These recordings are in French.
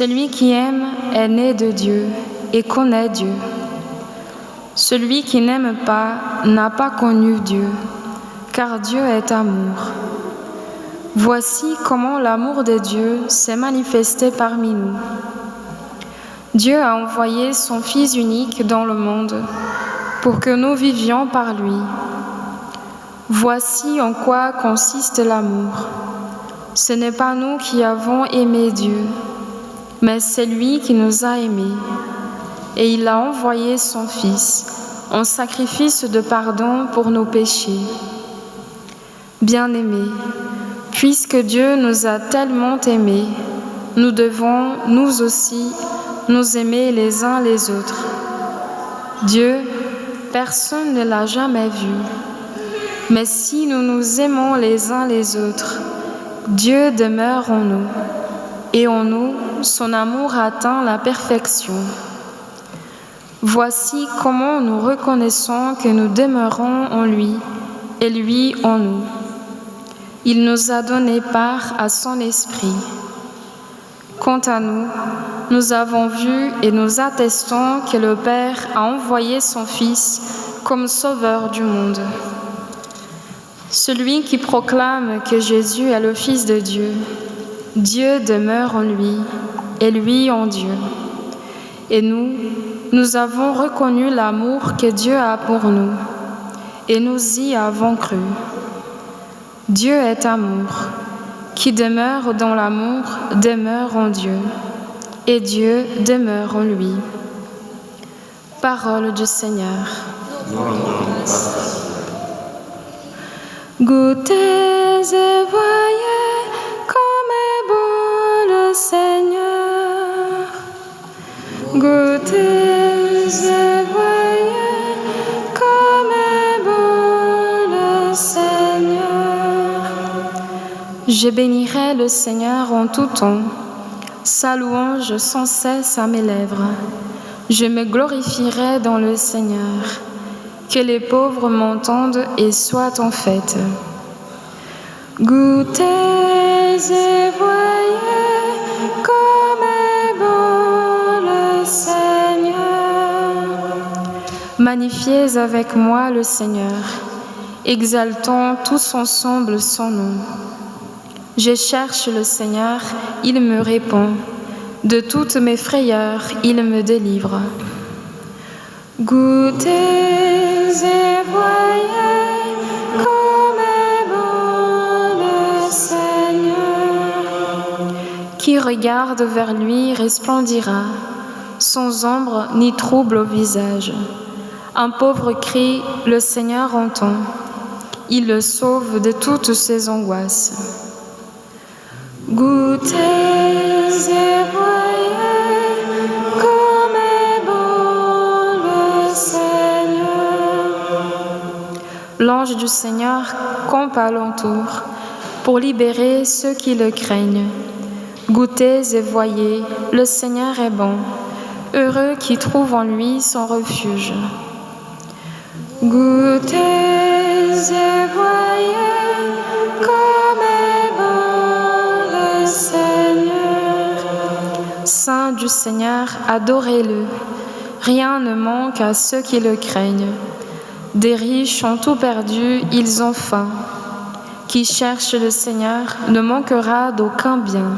Celui qui aime est né de Dieu et connaît Dieu. Celui qui n'aime pas n'a pas connu Dieu, car Dieu est amour. Voici comment l'amour de Dieu s'est manifesté parmi nous. Dieu a envoyé son Fils unique dans le monde pour que nous vivions par lui. Voici en quoi consiste l'amour. Ce n'est pas nous qui avons aimé Dieu, mais c'est lui qui nous a aimés. Et il a envoyé son Fils en sacrifice de pardon pour nos péchés. Bien-aimés, puisque Dieu nous a tellement aimés, nous devons, nous aussi, nous aimer les uns les autres. Dieu, personne ne l'a jamais vu. Mais si nous nous aimons les uns les autres, Dieu demeure en nous, et en nous, son amour atteint la perfection. Voici comment nous reconnaissons que nous demeurons en lui, et lui en nous. Il nous a donné part à son esprit. Quant à nous, nous avons vu et nous attestons que le Père a envoyé son Fils comme sauveur du monde. Celui qui proclame que Jésus est le Fils de Dieu, Dieu demeure en lui et lui en Dieu. Et nous avons reconnu l'amour que Dieu a pour nous et nous y avons cru. Dieu est amour. Qui demeure dans l'amour demeure en Dieu, et Dieu demeure en lui. Parole du Seigneur. Goûtez et voyez comme est bon le Seigneur. Goûtez et voyez comme est bon le Seigneur. Je bénirai le Seigneur en tout temps, sa louange sans cesse à mes lèvres. Je me glorifierai dans le Seigneur, que les pauvres m'entendent et soient en fête. Goûtez et voyez comme est bon le Seigneur. Magnifiez avec moi le Seigneur, exaltons tous ensemble son nom. Je cherche le Seigneur, il me répond. De toutes mes frayeurs, il me délivre. Goûtez et voyez comme est bon le Seigneur. Qui regarde vers lui resplendira, sans ombre ni trouble au visage. Un pauvre crie, le Seigneur entend. Il le sauve de toutes ses angoisses. Goûtez et voyez comme est bon le Seigneur. L'ange du Seigneur campe alentour pour libérer ceux qui le craignent. Goûtez et voyez, le Seigneur est bon. Heureux qui trouve en lui son refuge. Goûtez et voyez comme est bon le Seigneur. Saint du Seigneur, adorez-le. Rien ne manque à ceux qui le craignent. Des riches ont tout perdu, ils ont faim. Qui cherche le Seigneur ne manquera d'aucun bien.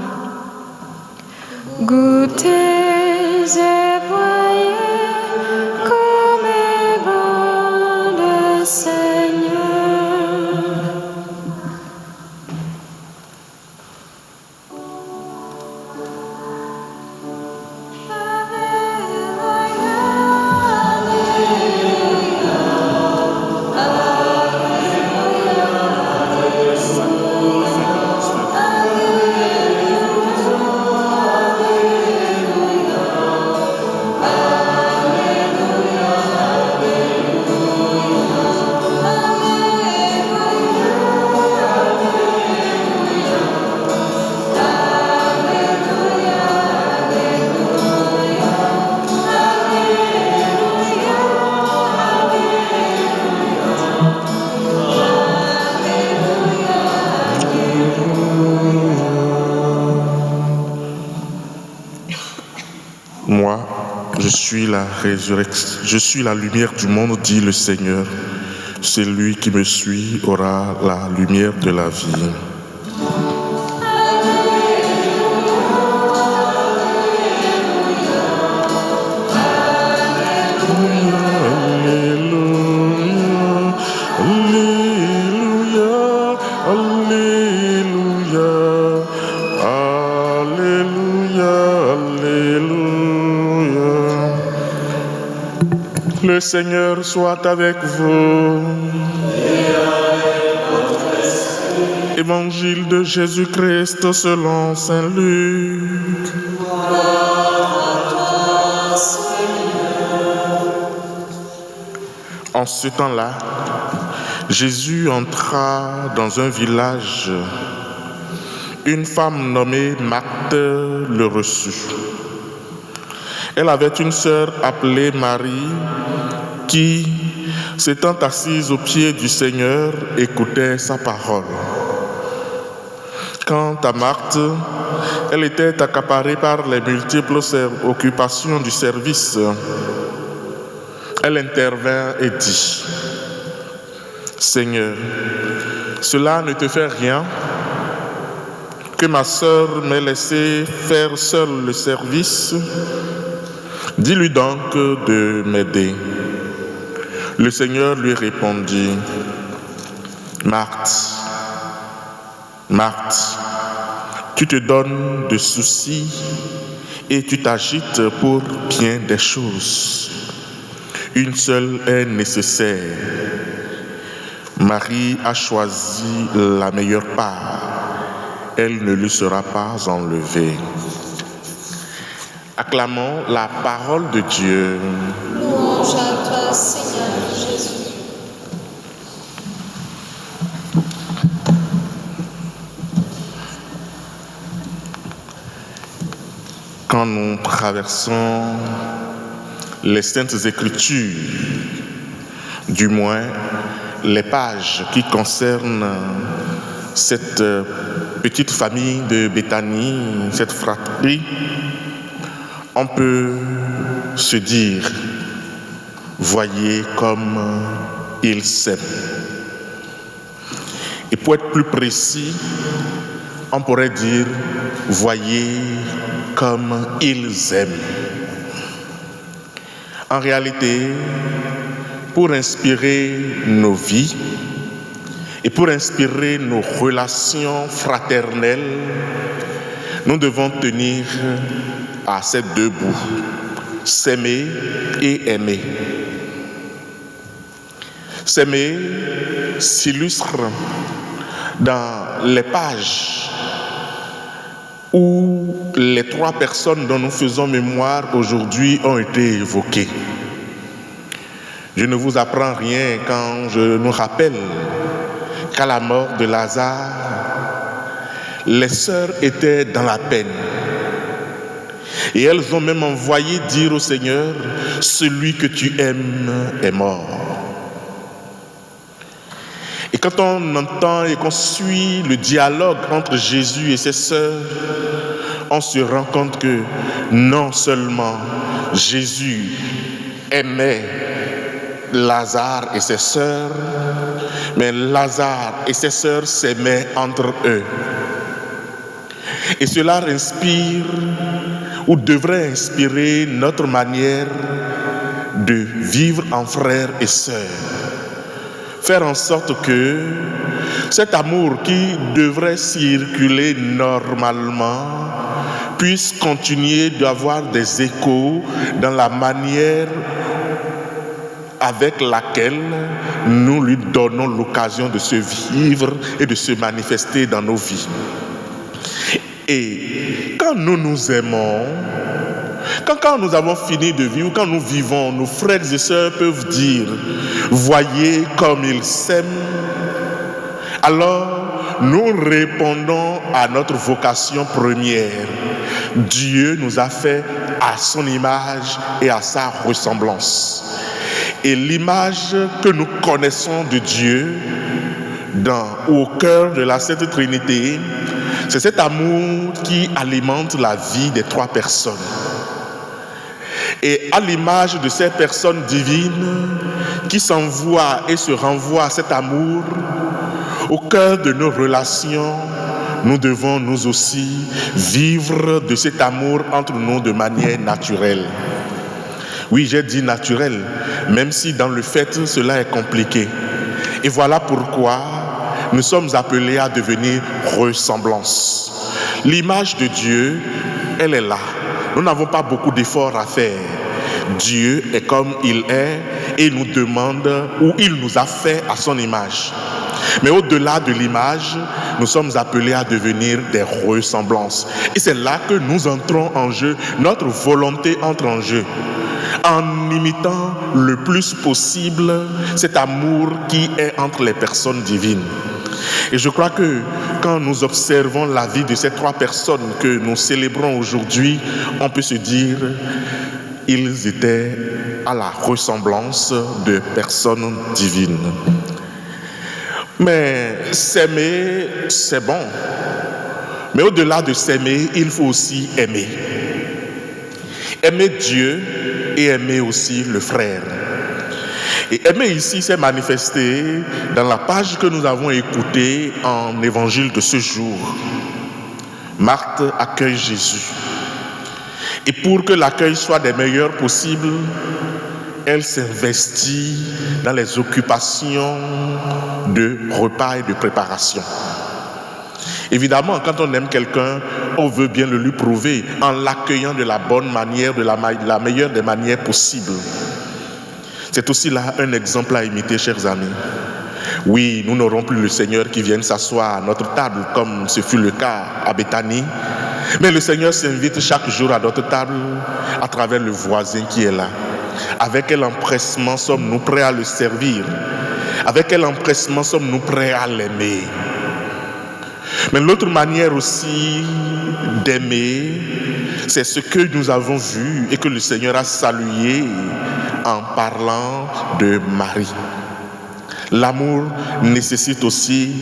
Goûtez et voyez comme est bon le Seigneur. Moi, je suis la résurrection, je suis la lumière du monde, dit le Seigneur. Celui qui me suit aura la lumière de la vie. Le Seigneur soit avec vous. Évangile de Jésus-Christ selon saint Luc. En ce temps-là, Jésus entra dans un village. Une femme nommée Marthe le reçut. Elle avait une sœur appelée Marie qui, s'étant assise aux pieds du Seigneur, écoutait sa parole. Quant à Marthe, elle était accaparée par les multiples occupations du service. Elle intervint et dit : « Seigneur, cela ne te fait rien que ma sœur m'ait laissé faire seule le service ? Dis-lui donc de m'aider. » Le Seigneur lui répondit : « Marthe, Marthe, tu te donnes de soucis et tu t'agites pour bien des choses. Une seule est nécessaire. Marie a choisi la meilleure part. Elle ne lui sera pas enlevée. » Acclamons la parole de Dieu. Louange à toi, Seigneur Jésus. Quand nous traversons les Saintes Écritures, du moins les pages qui concernent cette petite famille de Béthanie, cette fratrie, on peut se dire : voyez comme ils s'aiment. Et pour être plus précis, on pourrait dire : voyez comme ils aiment. En réalité, pour inspirer nos vies et pour inspirer nos relations fraternelles, nous devons tenir à ces deux bouts, s'aimer et aimer. S'aimer s'illustre dans les pages où les trois personnes dont nous faisons mémoire aujourd'hui ont été évoquées. Je ne vous apprends rien quand je nous rappelle qu'à la mort de Lazare, les sœurs étaient dans la peine. Et elles ont même envoyé dire au Seigneur : celui que tu aimes est mort. Et quand on entend et qu'on suit le dialogue entre Jésus et ses sœurs, on se rend compte que non seulement Jésus aimait Lazare et ses sœurs, mais Lazare et ses sœurs s'aimaient entre eux. Et cela inspire ou devrait inspirer notre manière de vivre en frères et sœurs. Faire en sorte que cet amour qui devrait circuler normalement puisse continuer d'avoir des échos dans la manière avec laquelle nous lui donnons l'occasion de se vivre et de se manifester dans nos vies. Et quand nous nous aimons, quand nous avons fini de vivre, quand nous vivons, nos frères et sœurs peuvent dire « voyez comme ils s'aiment », alors nous répondons à notre vocation première. Dieu nous a fait à son image et à sa ressemblance. Et l'image que nous connaissons de Dieu au cœur de la Sainte Trinité, c'est cet amour qui alimente la vie des trois personnes. Et à l'image de ces personnes divines qui s'envoient et se renvoient à cet amour, au cœur de nos relations, nous devons nous aussi vivre de cet amour entre nous de manière naturelle. Oui, j'ai dit naturelle, même si dans le fait cela est compliqué. Et voilà pourquoi nous sommes appelés à devenir ressemblance. L'image de Dieu, elle est là. Nous n'avons pas beaucoup d'efforts à faire. Dieu est comme il est et nous demande, ou il nous a fait à son image. Mais au-delà de l'image, nous sommes appelés à devenir des ressemblances. Et c'est là que nous entrons en jeu, notre volonté entre en jeu, en imitant le plus possible cet amour qui est entre les personnes divines. Et je crois que quand nous observons la vie de ces trois personnes que nous célébrons aujourd'hui, on peut se dire ils étaient à la ressemblance de personnes divines. Mais s'aimer, c'est bon. Mais au-delà de s'aimer, il faut aussi aimer. Aimer Dieu et aimer aussi le frère. Et aimer ici s'est manifesté dans la page que nous avons écoutée en évangile de ce jour. Marthe accueille Jésus. Et pour que l'accueil soit des meilleurs possibles, elle s'investit dans les occupations de repas et de préparation. Évidemment, quand on aime quelqu'un, on veut bien le lui prouver en l'accueillant de la bonne manière, de la meilleure des manières possibles. C'est aussi là un exemple à imiter, chers amis. Oui, nous n'aurons plus le Seigneur qui vienne s'asseoir à notre table, comme ce fut le cas à Béthanie. Mais le Seigneur s'invite chaque jour à notre table à travers le voisin qui est là. Avec quel empressement sommes-nous prêts à le servir? Avec quel empressement sommes-nous prêts à l'aimer? Mais l'autre manière aussi d'aimer, c'est ce que nous avons vu et que le Seigneur a salué en parlant de Marie. L'amour nécessite aussi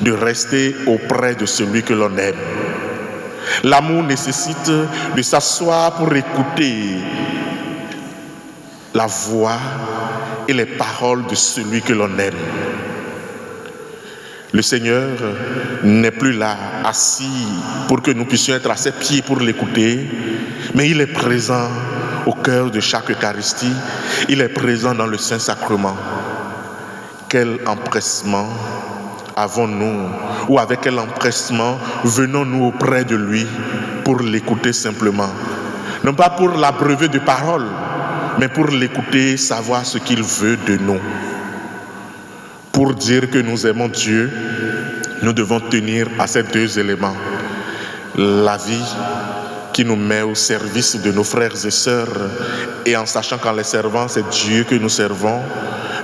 de rester auprès de celui que l'on aime. L'amour nécessite de s'asseoir pour écouter la voix et les paroles de celui que l'on aime. Le Seigneur n'est plus là, assis, pour que nous puissions être à ses pieds pour l'écouter, mais il est présent au cœur de chaque Eucharistie, il est présent dans le Saint-Sacrement. Quel empressement avons-nous, ou avec quel empressement venons-nous auprès de lui pour l'écouter simplement? Non pas pour l'abreuver de paroles, mais pour l'écouter, savoir ce qu'il veut de nous. Pour dire que nous aimons Dieu, nous devons tenir à ces deux éléments. La vie qui nous met au service de nos frères et sœurs, et en sachant qu'en les servant, c'est Dieu que nous servons,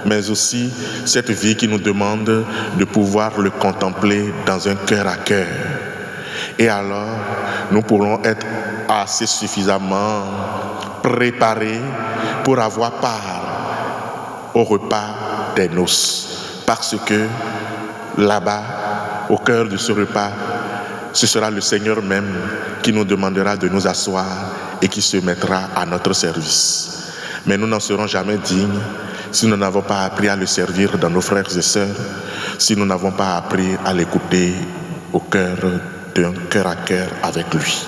mais aussi cette vie qui nous demande de pouvoir le contempler dans un cœur à cœur. Et alors, nous pourrons être assez suffisamment préparés pour avoir part au repas des noces. Parce que là-bas, au cœur de ce repas, ce sera le Seigneur même qui nous demandera de nous asseoir et qui se mettra à notre service. Mais nous n'en serons jamais dignes si nous n'avons pas appris à le servir dans nos frères et sœurs, si nous n'avons pas appris à l'écouter au cœur d'un cœur à cœur avec lui.